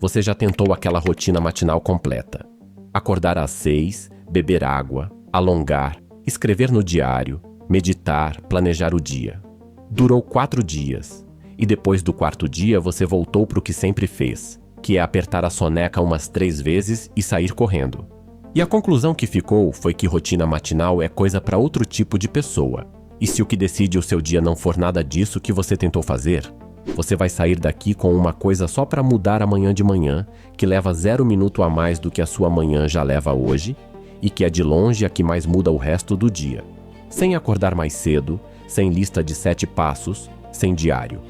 Você já tentou aquela rotina matinal completa. Acordar às 6, beber água, alongar, escrever no diário, meditar, planejar o dia. Durou 4 dias. E depois do 4º dia você voltou para o que sempre fez, que é apertar a soneca umas 3 vezes e sair correndo. E a conclusão que ficou foi que rotina matinal é coisa para outro tipo de pessoa. E se o que decide o seu dia não for nada disso que você tentou fazer, você vai sair daqui com uma coisa só para mudar amanhã de manhã, que leva 0 minuto a mais do que a sua manhã já leva hoje, e que é de longe a que mais muda o resto do dia. Sem acordar mais cedo, sem lista de 7 passos, sem diário.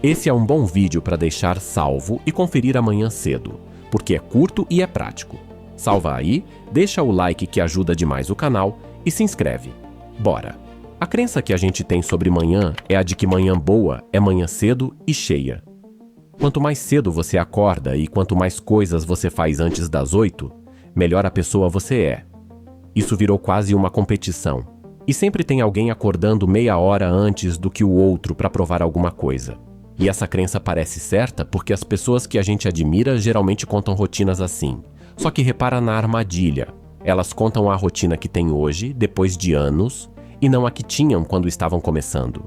Esse é um bom vídeo para deixar salvo e conferir amanhã cedo, porque é curto e é prático. Salva aí, deixa o like que ajuda demais o canal e se inscreve. Bora! A crença que a gente tem sobre manhã é a de que manhã boa é manhã cedo e cheia. Quanto mais cedo você acorda e quanto mais coisas você faz antes das 8, melhor a pessoa você é. Isso virou quase uma competição. E sempre tem alguém acordando meia hora antes do que o outro para provar alguma coisa. E essa crença parece certa porque as pessoas que a gente admira geralmente contam rotinas assim. Só que repara na armadilha. Elas contam a rotina que têm hoje, depois de anos, e não a que tinham quando estavam começando.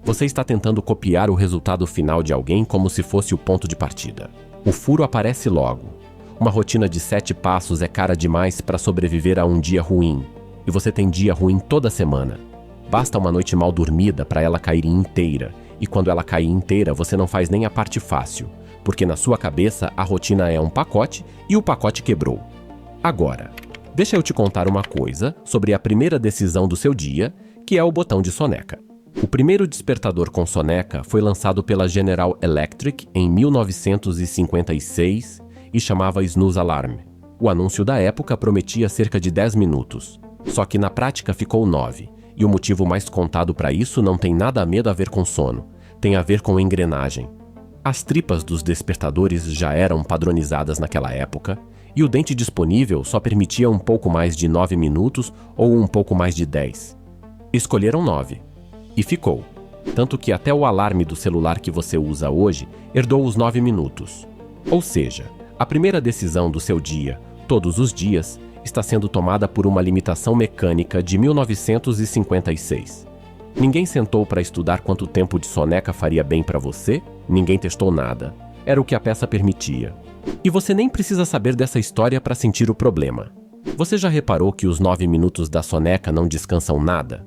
Você está tentando copiar o resultado final de alguém como se fosse o ponto de partida. O furo aparece logo. Uma rotina de 7 passos é cara demais para sobreviver a um dia ruim. E você tem dia ruim toda semana. Basta uma noite mal dormida para ela cair inteira. E quando ela cair inteira, você não faz nem a parte fácil. Porque na sua cabeça, a rotina é um pacote e o pacote quebrou. Agora, deixa eu te contar uma coisa sobre a primeira decisão do seu dia, que é o botão de soneca. O primeiro despertador com soneca foi lançado pela General Electric em 1956 e chamava Snooze Alarm. O anúncio da época prometia cerca de 10 minutos, só que na prática ficou 9, e o motivo mais contado para isso não tem nada a ver com sono, tem a ver com engrenagem. As tripas dos despertadores já eram padronizadas naquela época, e o dente disponível só permitia um pouco mais de 9 minutos ou um pouco mais de 10. Escolheram 9. E ficou. Tanto que até o alarme do celular que você usa hoje herdou os 9 minutos. Ou seja, a primeira decisão do seu dia, todos os dias, está sendo tomada por uma limitação mecânica de 1956. Ninguém sentou para estudar quanto tempo de soneca faria bem para você, ninguém testou nada. Era o que a peça permitia. E você nem precisa saber dessa história para sentir o problema. Você já reparou que os 9 minutos da soneca não descansam nada?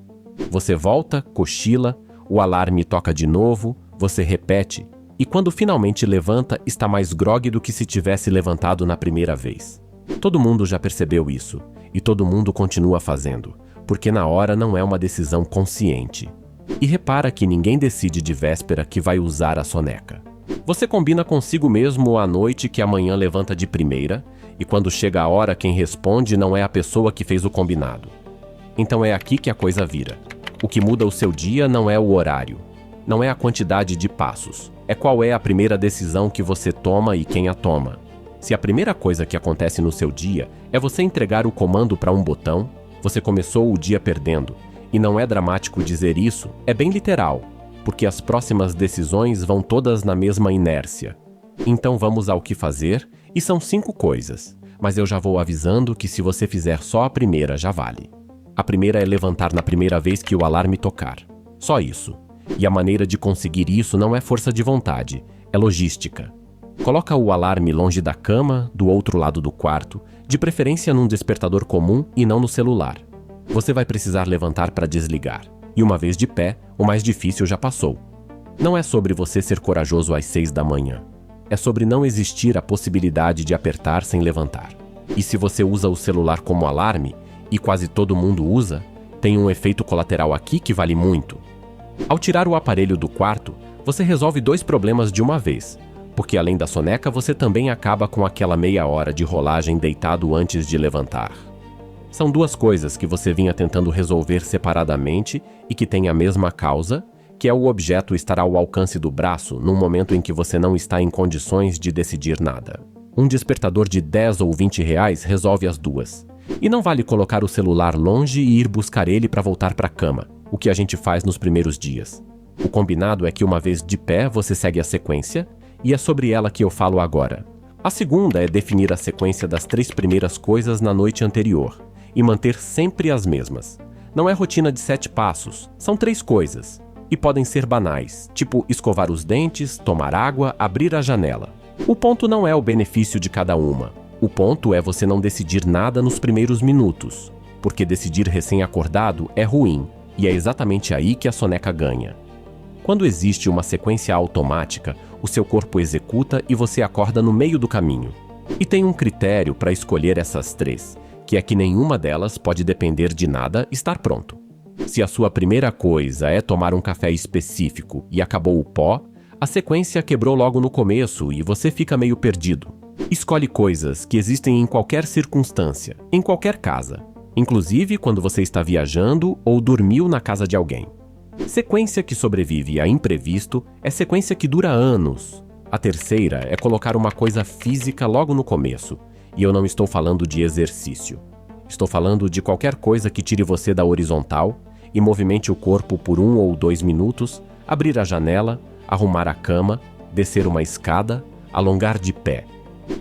Você volta, cochila, o alarme toca de novo, você repete, e quando finalmente levanta, está mais grogue do que se tivesse levantado na primeira vez. Todo mundo já percebeu isso, e todo mundo continua fazendo, porque na hora não é uma decisão consciente. E repara que ninguém decide de véspera que vai usar a soneca. Você combina consigo mesmo à noite que amanhã levanta de primeira, e quando chega a hora quem responde não é a pessoa que fez o combinado. Então é aqui que a coisa vira. O que muda o seu dia não é o horário, não é a quantidade de passos, é qual é a primeira decisão que você toma e quem a toma. Se a primeira coisa que acontece no seu dia é você entregar o comando para um botão, você começou o dia perdendo. E não é dramático dizer isso, é bem literal, porque as próximas decisões vão todas na mesma inércia. Então vamos ao que fazer, e são 5 coisas, mas eu já vou avisando que se você fizer só a primeira já vale. A primeira é levantar na primeira vez que o alarme tocar. Só isso. E a maneira de conseguir isso não é força de vontade, é logística. Coloca o alarme longe da cama, do outro lado do quarto, de preferência num despertador comum e não no celular. Você vai precisar levantar para desligar. E uma vez de pé, o mais difícil já passou. Não é sobre você ser corajoso às 6 da manhã. É sobre não existir a possibilidade de apertar sem levantar. E se você usa o celular como alarme, e quase todo mundo usa, tem um efeito colateral aqui que vale muito. Ao tirar o aparelho do quarto, você resolve 2 problemas de uma vez, porque além da soneca você também acaba com aquela meia hora de rolagem deitado antes de levantar. São 2 coisas que você vinha tentando resolver separadamente e que têm a mesma causa, que é o objeto estar ao alcance do braço num momento em que você não está em condições de decidir nada. Um despertador de 10 ou 20 reais resolve as 2. E não vale colocar o celular longe e ir buscar ele para voltar para a cama, o que a gente faz nos primeiros dias. O combinado é que uma vez de pé você segue a sequência, e é sobre ela que eu falo agora. A segunda é definir a sequência das 3 primeiras coisas na noite anterior e manter sempre as mesmas. Não é rotina de 7 passos, são 3 coisas. E podem ser banais, tipo escovar os dentes, tomar água, abrir a janela. O ponto não é o benefício de cada uma. O ponto é você não decidir nada nos primeiros minutos, porque decidir recém-acordado é ruim, e é exatamente aí que a soneca ganha. Quando existe uma sequência automática, o seu corpo executa e você acorda no meio do caminho. E tem um critério para escolher essas 3, que é que nenhuma delas pode depender de nada estar pronto. Se a sua primeira coisa é tomar um café específico e acabou o pó, a sequência quebrou logo no começo e você fica meio perdido. Escolhe coisas que existem em qualquer circunstância, em qualquer casa, inclusive quando você está viajando ou dormiu na casa de alguém. Sequência que sobrevive a imprevisto é sequência que dura anos. A terceira é colocar uma coisa física logo no começo, e eu não estou falando de exercício. Estou falando de qualquer coisa que tire você da horizontal e movimente o corpo por 1 ou 2 minutos, abrir a janela, arrumar a cama, descer uma escada, alongar de pé.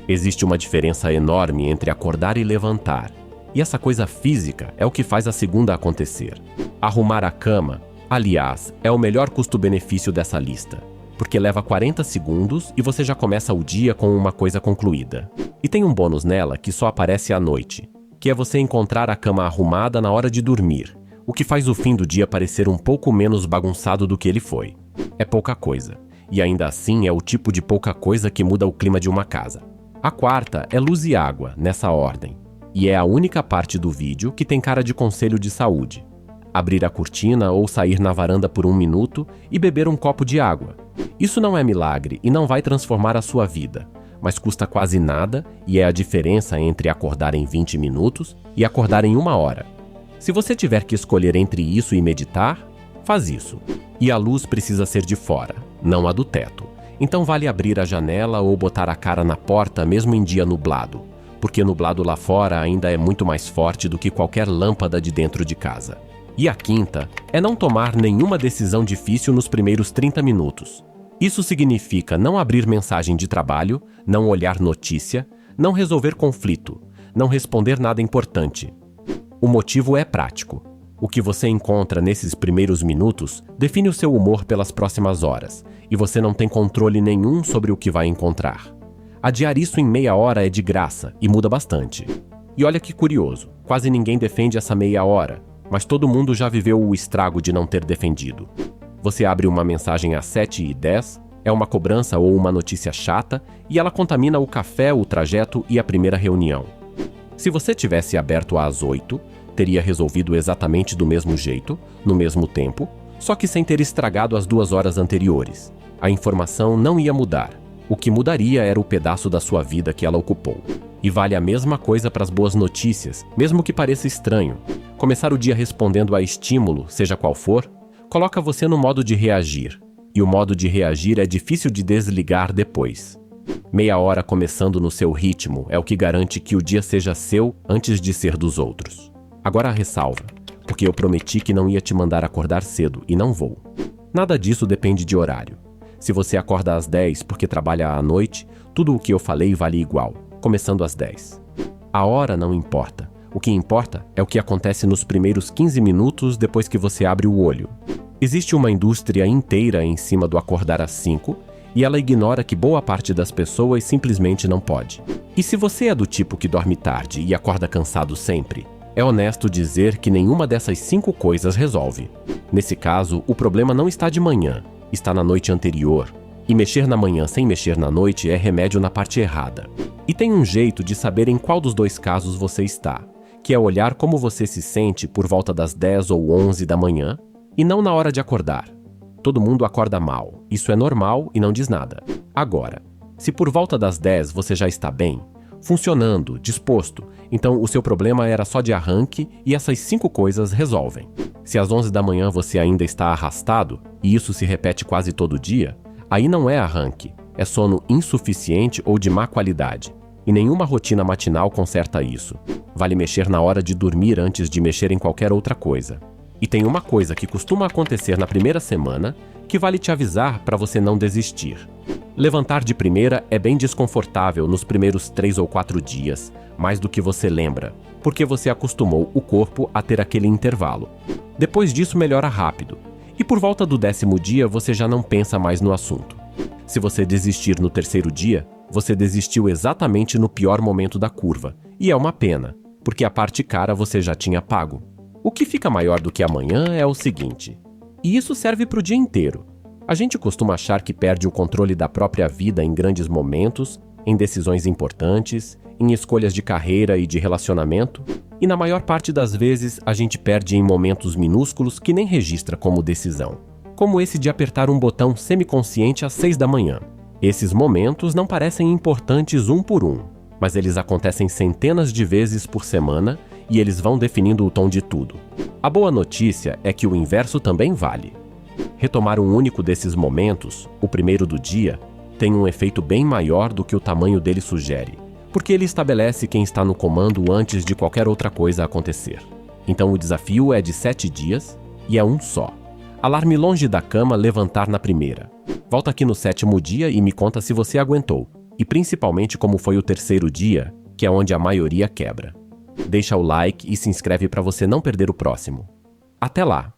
Existe uma diferença enorme entre acordar e levantar, e essa coisa física é o que faz a segunda acontecer. Arrumar a cama, aliás, é o melhor custo-benefício dessa lista, porque leva 40 segundos e você já começa o dia com uma coisa concluída. E tem um bônus nela que só aparece à noite, que é você encontrar a cama arrumada na hora de dormir, o que faz o fim do dia parecer um pouco menos bagunçado do que ele foi. É pouca coisa, e ainda assim é o tipo de pouca coisa que muda o clima de uma casa. A quarta é luz e água, nessa ordem, e é a única parte do vídeo que tem cara de conselho de saúde. Abrir a cortina ou sair na varanda por 1 minuto e beber um copo de água. Isso não é milagre e não vai transformar a sua vida, mas custa quase nada e é a diferença entre acordar em 20 minutos e acordar em 1 hora. Se você tiver que escolher entre isso e meditar, faz isso. E a luz precisa ser de fora, não a do teto. Então vale abrir a janela ou botar a cara na porta mesmo em dia nublado, porque nublado lá fora ainda é muito mais forte do que qualquer lâmpada de dentro de casa. E a quinta é não tomar nenhuma decisão difícil nos primeiros 30 minutos. Isso significa não abrir mensagem de trabalho, não olhar notícia, não resolver conflito, não responder nada importante. O motivo é prático. O que você encontra nesses primeiros minutos define o seu humor pelas próximas horas, e você não tem controle nenhum sobre o que vai encontrar. Adiar isso em meia hora é de graça e muda bastante. E olha que curioso, quase ninguém defende essa meia hora, mas todo mundo já viveu o estrago de não ter defendido. Você abre uma mensagem às 7h10, é uma cobrança ou uma notícia chata, e ela contamina o café, o trajeto e a primeira reunião. Se você tivesse aberto às 8, teria resolvido exatamente do mesmo jeito, no mesmo tempo, só que sem ter estragado as 2 horas anteriores. A informação não ia mudar. O que mudaria era o pedaço da sua vida que ela ocupou. E vale a mesma coisa para as boas notícias, mesmo que pareça estranho. Começar o dia respondendo a estímulo, seja qual for, coloca você no modo de reagir. E o modo de reagir é difícil de desligar depois. Meia hora começando no seu ritmo é o que garante que o dia seja seu antes de ser dos outros. Agora a ressalva, porque eu prometi que não ia te mandar acordar cedo e não vou. Nada disso depende de horário. Se você acorda às 10 porque trabalha à noite, tudo o que eu falei vale igual, começando às 10. A hora não importa. O que importa é o que acontece nos primeiros 15 minutos depois que você abre o olho. Existe uma indústria inteira em cima do acordar às 5 e ela ignora que boa parte das pessoas simplesmente não pode. E se você é do tipo que dorme tarde e acorda cansado sempre, é honesto dizer que nenhuma dessas 5 coisas resolve. Nesse caso, o problema não está de manhã, está na noite anterior. E mexer na manhã sem mexer na noite é remédio na parte errada. E tem um jeito de saber em qual dos 2 casos você está, que é olhar como você se sente por volta das 10 ou 11 da manhã, e não na hora de acordar. Todo mundo acorda mal, isso é normal e não diz nada. Agora, se por volta das 10 você já está bem, funcionando, disposto, então o seu problema era só de arranque e essas 5 coisas resolvem. Se às 11 da manhã você ainda está arrastado, e isso se repete quase todo dia, aí não é arranque, é sono insuficiente ou de má qualidade. E nenhuma rotina matinal conserta isso. Vale mexer na hora de dormir antes de mexer em qualquer outra coisa. E tem uma coisa que costuma acontecer na primeira semana que vale te avisar para você não desistir. Levantar de primeira é bem desconfortável nos primeiros 3 ou 4 dias, mais do que você lembra, porque você acostumou o corpo a ter aquele intervalo. Depois disso melhora rápido, e por volta do 10º dia você já não pensa mais no assunto. Se você desistir no 3º dia, você desistiu exatamente no pior momento da curva, e é uma pena, porque a parte cara você já tinha pago. O que fica maior do que amanhã é o seguinte, e isso serve para o dia inteiro. A gente costuma achar que perde o controle da própria vida em grandes momentos, em decisões importantes, em escolhas de carreira e de relacionamento, e na maior parte das vezes a gente perde em momentos minúsculos que nem registra como decisão, como esse de apertar um botão semiconsciente às 6 da manhã. Esses momentos não parecem importantes um por um, mas eles acontecem centenas de vezes por semana e eles vão definindo o tom de tudo. A boa notícia é que o inverso também vale. Retomar um único desses momentos, o primeiro do dia, tem um efeito bem maior do que o tamanho dele sugere, porque ele estabelece quem está no comando antes de qualquer outra coisa acontecer. Então o desafio é de 7 dias e é um só. Alarme longe da cama, levantar na primeira. Volta aqui no 7º dia e me conta se você aguentou, e principalmente como foi o 3º dia, que é onde a maioria quebra. Deixa o like e se inscreve para você não perder o próximo. Até lá!